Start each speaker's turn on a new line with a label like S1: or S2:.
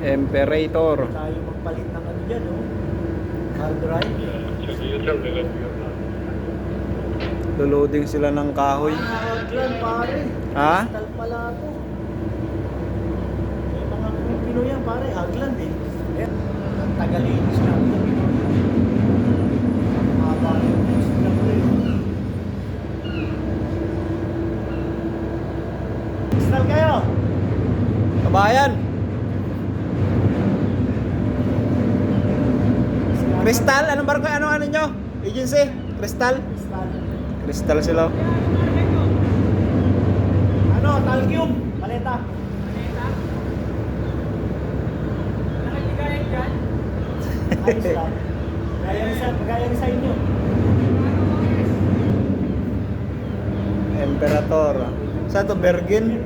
S1: Imperator.
S2: Tayo magpalit ng ano dyan, no? Hard drive.
S1: Luloding sila ng kahoy.
S2: Haglan, pare.
S1: Ha?
S2: Crystal pala ito. May mga Pinoy yan, pare. Haglan, eh. Ayan. Ang tagalinis lang. Haba yung post na po, eh. Crystal kayo.
S1: Kabayan. Crystal, anong barko? Ano nyo? Agency? Crystal?
S2: Crystal.
S1: Crystal sila.
S2: Ano, Talcum, Paleta. Ayos lang. Gaya rin sa inyo.
S1: Imperator. Saan to? Bergen?